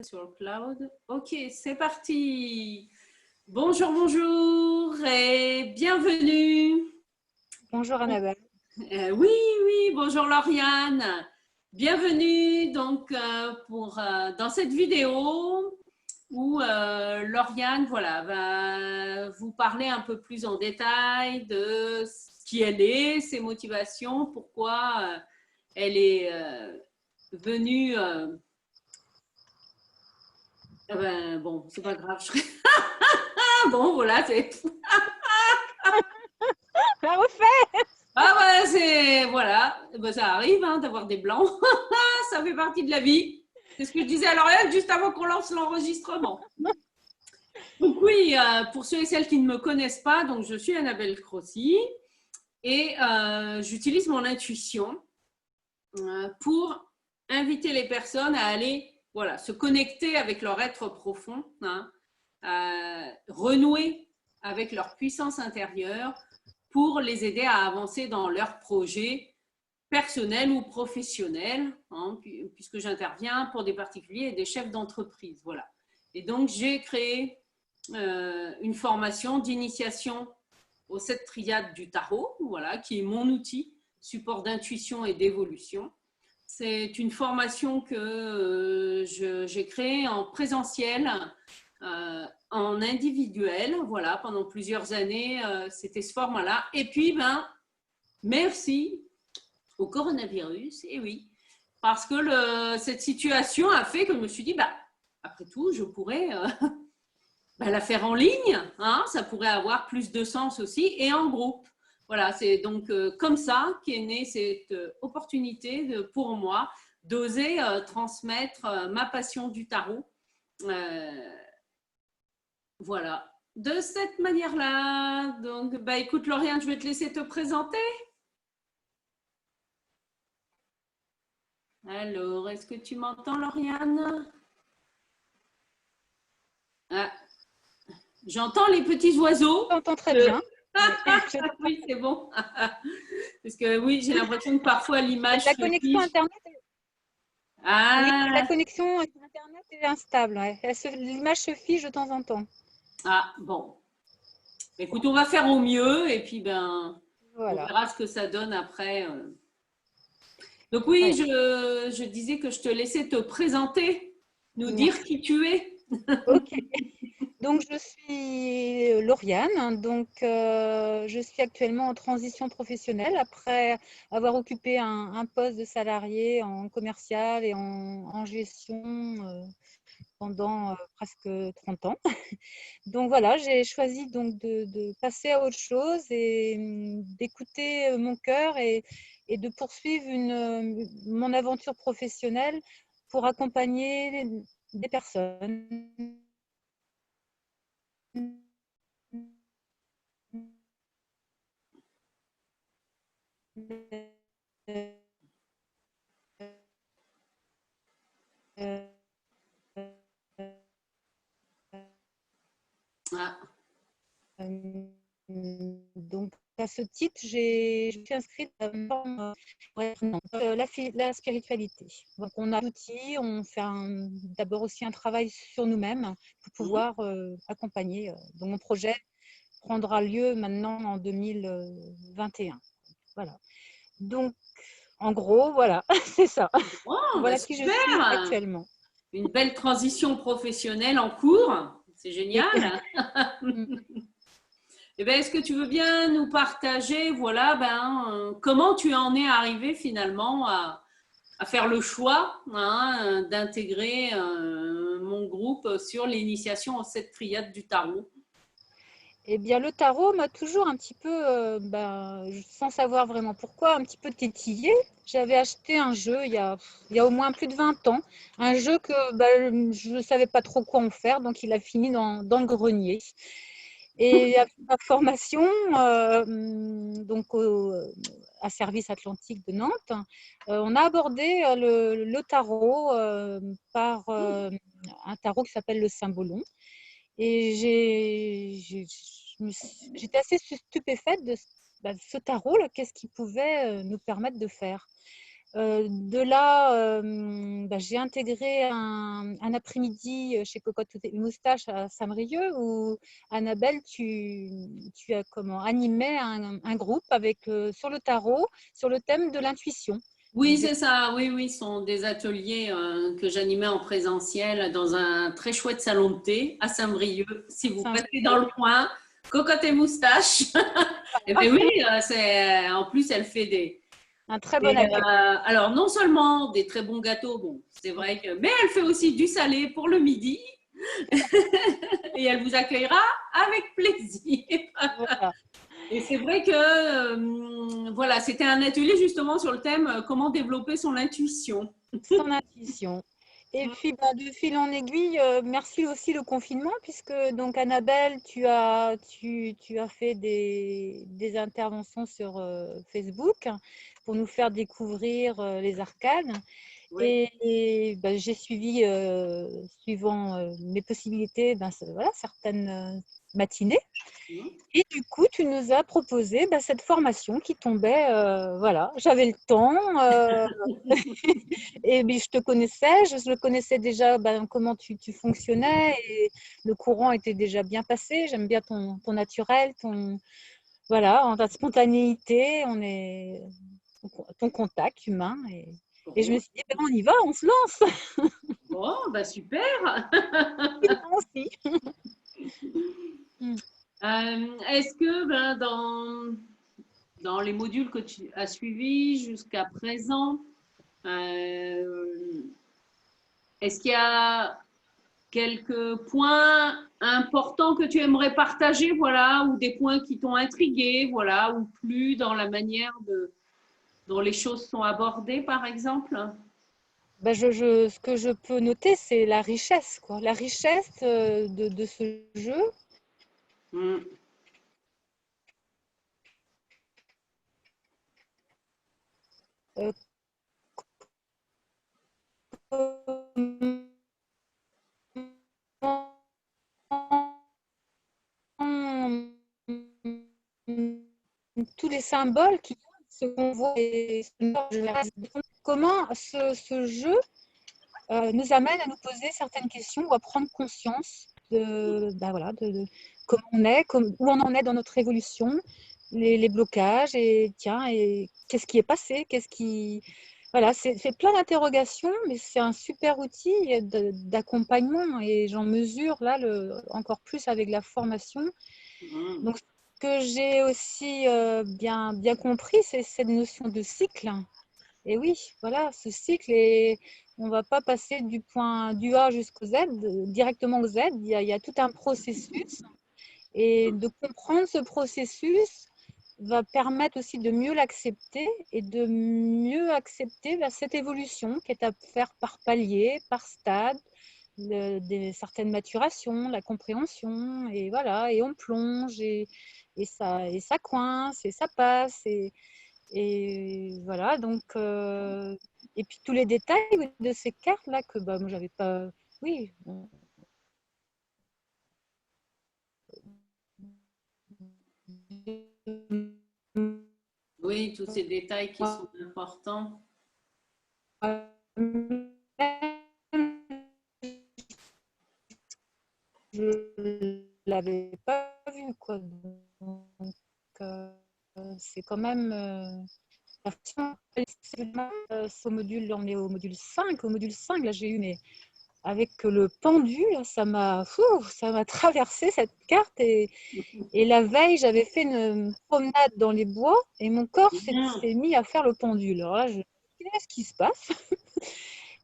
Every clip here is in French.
Sur le cloud. Ok, c'est parti. Bonjour, bonjour et bienvenue. Bonjour Annabelle. Oui, oui, bonjour Lauriane. Bienvenue donc dans cette vidéo où Lauriane va vous parler un peu plus en détail de qui elle est, ses motivations, pourquoi elle est venue. Bon, c'est pas grave. Bon, voilà, c'est. La refait. Ah ouais, c'est. Voilà, ben, ça arrive hein, d'avoir des blancs. Ça fait partie de la vie. C'est ce que je disais à Lauriane juste avant qu'on lance l'enregistrement. Donc, oui, pour ceux et celles qui ne me connaissent pas, donc je suis Annabelle Crossi et j'utilise mon intuition pour inviter les personnes à aller se connecter avec leur être profond, hein, renouer avec leur puissance intérieure pour les aider à avancer dans leurs projets personnels ou professionnels, hein, puisque j'interviens pour des particuliers et des chefs d'entreprise. Voilà. Et donc, j'ai créé une formation d'initiation aux 7 triades du tarot, voilà, qui est mon outil, support d'intuition et d'évolution. C'est une formation que j'ai créée en présentiel, en individuel, voilà, pendant plusieurs années, c'était ce format-là. Et puis, merci au coronavirus, et oui, parce que cette situation a fait que je me suis dit, après tout, je pourrais la faire en ligne, hein, ça pourrait avoir plus de sens aussi, et en groupe. Voilà, c'est donc comme ça qu'est née cette opportunité pour moi d'oser transmettre ma passion du tarot. Voilà, de cette manière-là. Donc, écoute, Lauriane, je vais te laisser te présenter. Alors, est-ce que tu m'entends, Lauriane? Ah, j'entends les petits oiseaux. Je t'entends très bien. Oui, c'est bon. Parce que oui, j'ai l'impression que parfois l'image La se connexion fiche. Internet, oui, la Ah, connexion Internet est instable. Ouais. L'image se fiche de temps en temps. bon. Écoute, on va faire au mieux et puis on Voilà. verra ce que ça donne après. Donc oui, Voilà. je disais que je te laissais te présenter, nous dire Merci. qui tu es. Ok. Donc je suis Lauriane. Donc je suis actuellement en transition professionnelle après avoir occupé un poste de salarié en commercial et en gestion pendant presque 30 ans. Donc voilà, j'ai choisi donc de passer à autre chose et d'écouter mon cœur et de poursuivre mon aventure professionnelle pour accompagner des personnes. Ah, Donc, à ce titre, je suis inscrite à une forme, la spiritualité. Donc, on a l'outil, on fait d'abord aussi un travail sur nous-mêmes pour pouvoir accompagner. Donc, mon projet prendra lieu maintenant en 2021. Voilà. Donc, en gros, voilà, c'est ça. oh, Voilà qui je suis super! actuellement. Une belle transition professionnelle en cours. C'est Oui. génial. Eh ben, est-ce que tu veux bien nous partager, voilà, comment tu en es arrivé finalement à faire le choix hein, d'intégrer mon groupe sur l'initiation aux 7 triades du tarot? Eh bien, le tarot m'a toujours un petit peu, sans savoir vraiment pourquoi, un petit peu tétillé. J'avais acheté un jeu il y a au moins plus de 20 ans, un jeu que je ne savais pas trop quoi en faire, donc il a fini dans le grenier. Et à ma formation, à Service Atlantique de Nantes, on a abordé le tarot par un tarot qui s'appelle le Symbolon. Et j'étais assez stupéfaite de ce tarot-là, qu'est-ce qu'il pouvait nous permettre de faire. De là, j'ai intégré un après-midi chez Cocotte et Moustache à Saint-Brieuc où Annabelle, tu as animé un groupe avec, sur le tarot, sur le thème de l'intuition. Oui, c'est ça. Oui, oui, ce sont des ateliers que j'animais en présentiel dans un très chouette salon de thé à Saint-Brieuc. Si vous passez dans le coin, Cocotte et Moustache. Et bien oui, en plus, elle fait un très bon accueil. alors, non seulement des très bons gâteaux, bon, c'est vrai que, mais elle fait aussi du salé pour le midi et elle vous accueillera avec plaisir. Voilà. Et c'est vrai que, voilà, c'était un atelier justement sur le thème comment développer son intuition. Son intuition. Et puis, de fil en aiguille, merci aussi le confinement, puisque donc Annabelle, tu as fait des interventions sur Facebook pour nous faire découvrir les arcanes. Oui. J'ai suivi, suivant mes possibilités, voilà, certaines matinées. Et du coup, tu nous as proposé cette formation qui tombait, voilà, j'avais le temps. Et je te connaissais, je le connaissais déjà, comment tu fonctionnais, et le courant était déjà bien passé. J'aime bien ton naturel, voilà, ta spontanéité, ton contact humain. Et je me suis dit, on y va, on se lance. Bon, bah super. Moi aussi. Est-ce que dans les modules que tu as suivis jusqu'à présent, est-ce qu'il y a quelques points importants que tu aimerais partager, voilà, ou des points qui t'ont intrigué, voilà, ou plus dans la manière dont les choses sont abordées, par exemple? Ce que je peux noter, c'est la richesse, quoi. La richesse de ce jeu. Mm. Euh, tous les symboles ce qu'on voit et comment ce jeu nous amène à nous poser certaines questions ou à prendre conscience voilà, de comment on est, où on en est dans notre évolution, les blocages, et tiens, et qu'est-ce qui est passé, voilà, c'est plein d'interrogations, mais c'est un super outil d'accompagnement, et j'en mesure là encore plus avec la formation. Donc, ce que j'ai aussi bien compris, c'est cette notion de cycle. Et oui, voilà, ce cycle, et on ne va pas passer du A jusqu'au Z, directement au Z. Il y a tout un processus. Et de comprendre ce processus va permettre aussi de mieux l'accepter et de mieux accepter cette évolution qui est à faire par palier, par stade, certaines maturations, la compréhension, et voilà, et on plonge, et ça coince, et ça passe, et voilà, donc, et puis tous les détails de ces cartes-là que moi, j'avais pas. Oui, Oui, tous ces détails qui sont importants. Je l'avais pas vu, quoi. Donc, c'est quand même. Ce module, on est au module 5. Au module 5, là, j'ai eu avec le pendu, ça m'a traversé cette carte, et la veille, j'avais fait une promenade dans les bois et mon corps s'est mis à faire le pendule. Alors là, qu'est-ce qui se passe?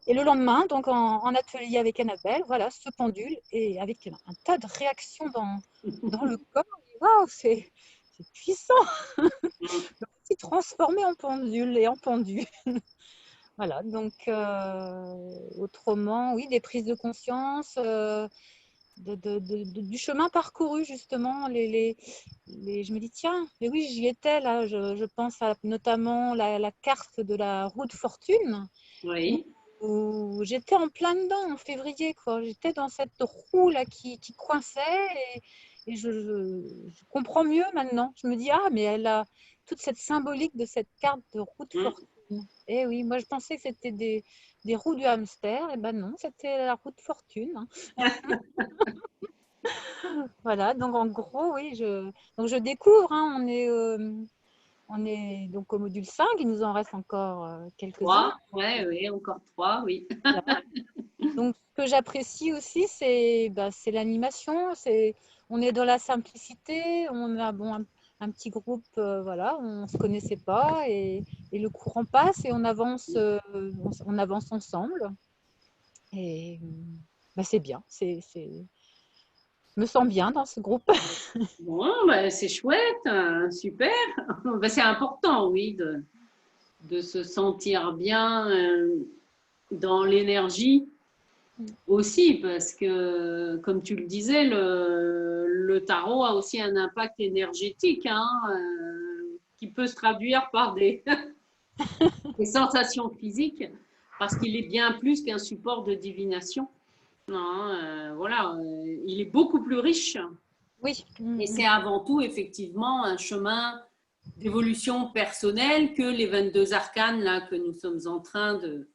Et le lendemain, donc en atelier avec Annabelle, voilà, ce pendule, et avec un tas de réactions dans le corps. Waouh, c'est puissant! C'est transformé en pendule et en pendu. Voilà, donc autrement, oui, des prises de conscience, du chemin parcouru, justement. Je me dis, tiens, mais oui, j'y étais là. Je pense à notamment la carte de la roue de fortune, Oui. où j'étais en plein dedans en février, quoi. J'étais dans cette roue là qui coinçait, et je comprends mieux maintenant. Je me dis, ah, mais elle a toute cette symbolique de cette carte de roue de fortune. Eh oui, moi je pensais que c'était des roues du hamster. Et ben non, c'était la roue de fortune, hein. Voilà, donc en gros, oui, donc je découvre, hein, on est donc au module 5, il nous en reste encore quelques-uns. 3, ouais, oui, encore 3, oui. Voilà. Donc, ce que j'apprécie aussi, c'est l'animation. On est dans la simplicité. On a bon, un petit groupe, voilà, on ne se connaissait pas et le courant passe et on avance ensemble. Et c'est bien. Je me sens bien dans ce groupe. Bon, bah, c'est chouette, hein, super. Bah, c'est important, oui, de se sentir bien dans l'énergie aussi, parce que, comme tu le disais, le tarot a aussi un impact énergétique, hein, qui peut se traduire par des sensations physiques, parce qu'il est bien plus qu'un support de divination. Hein, voilà, il est beaucoup plus riche. Oui. Et c'est avant tout, effectivement, un chemin d'évolution personnelle que les 22 arcanes là, que nous sommes en train de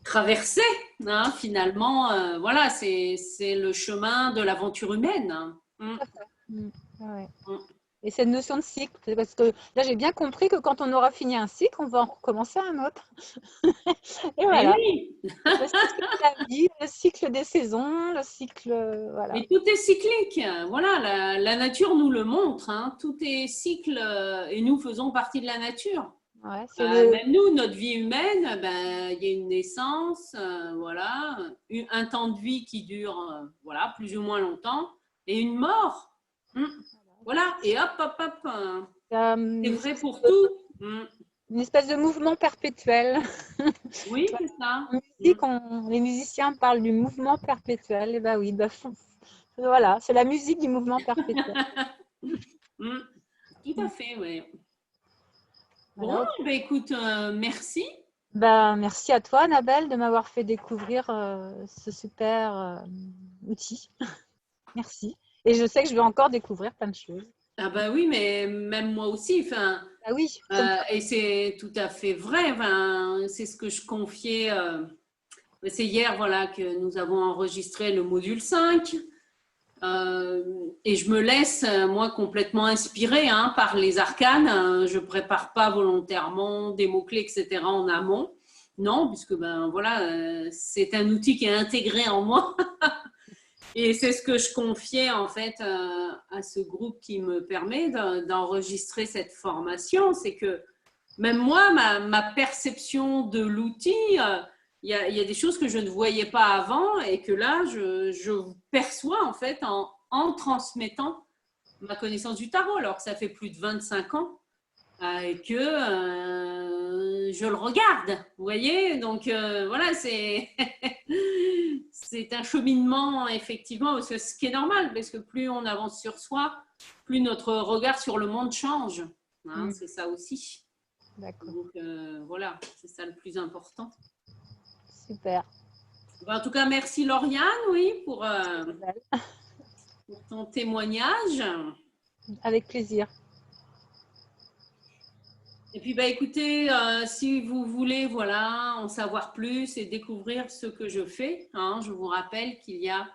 traverser. Hein, finalement, voilà, c'est le chemin de l'aventure humaine. Hein. Tout à fait. Ouais. Mm. Et cette notion de cycle, parce que là j'ai bien compris que quand on aura fini un cycle, on va en recommencer un autre. Et Et voilà. oui, Le cycle de la vie, le cycle des saisons, le cycle, voilà. mais tout est cyclique. Voilà, la nature nous le montre. Hein, tout est cycle et nous faisons partie de la nature. Ouais, c'est le, Même nous, notre vie humaine, ben, il y a une naissance, voilà, un temps de vie qui dure voilà, plus ou moins longtemps, et une mort. Voilà, et hop, hop, hop. C'est vrai pour tout. une espèce de mouvement perpétuel. Oui, c'est ça. En musique, les musiciens parlent du mouvement perpétuel. Et ben oui, voilà, c'est la musique du mouvement perpétuel. Tout à fait, oui. Bon, Voilà. ben, écoute, merci. Ben, merci à toi, Annabelle, de m'avoir fait découvrir ce super outil. Merci. Et je sais que je vais encore découvrir plein de choses. Ah ben oui, mais même moi aussi, enfin, Ah oui, comme toi. et c'est tout à fait vrai, enfin, c'est ce que je confiais. C'est hier voilà, que nous avons enregistré le module 5 et je me laisse, moi, complètement inspirée hein, par les arcanes. Je ne prépare pas volontairement des mots-clés, etc. en amont. Non, puisque ben, voilà, c'est un outil qui est intégré en moi. Et c'est ce que je confiais en fait à ce groupe qui me permet d'enregistrer cette formation. C'est que même moi, ma perception de l'outil, il y a des choses que je ne voyais pas avant et que là, je perçois en fait en transmettant ma connaissance du tarot, alors que ça fait plus de 25 ans et que je le regarde, vous voyez. Donc voilà, c'est c'est un cheminement effectivement, parce que ce qui est normal, parce que plus on avance sur soi, plus notre regard sur le monde change. Hein, c'est ça aussi. D'accord. Donc voilà, c'est ça le plus important. Super. En tout cas, merci Lauriane, oui, pour ton témoignage. Avec plaisir. Et puis, bah, écoutez, si vous voulez voilà, en savoir plus et découvrir ce que je fais, hein, je vous rappelle qu'il y a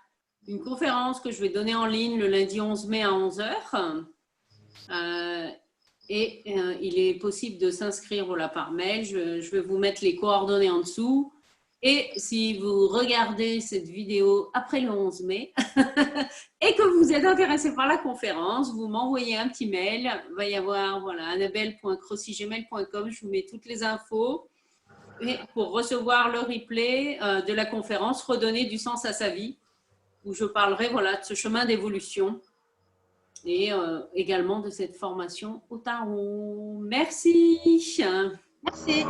une conférence que je vais donner en ligne le lundi 11 mai à 11 h. Et il est possible de s'inscrire voilà, par mail. Je vais vous mettre les coordonnées en dessous. Et si vous regardez cette vidéo après le 11 mai et que vous êtes intéressé par la conférence, vous m'envoyez un petit mail. Il va y avoir voilà, annabelle.crossigmail.com. Je vous mets toutes les infos. Et pour recevoir le replay de la conférence, redonner du sens à sa vie, où je parlerai voilà, de ce chemin d'évolution et également de cette formation au tarot. Merci. Merci.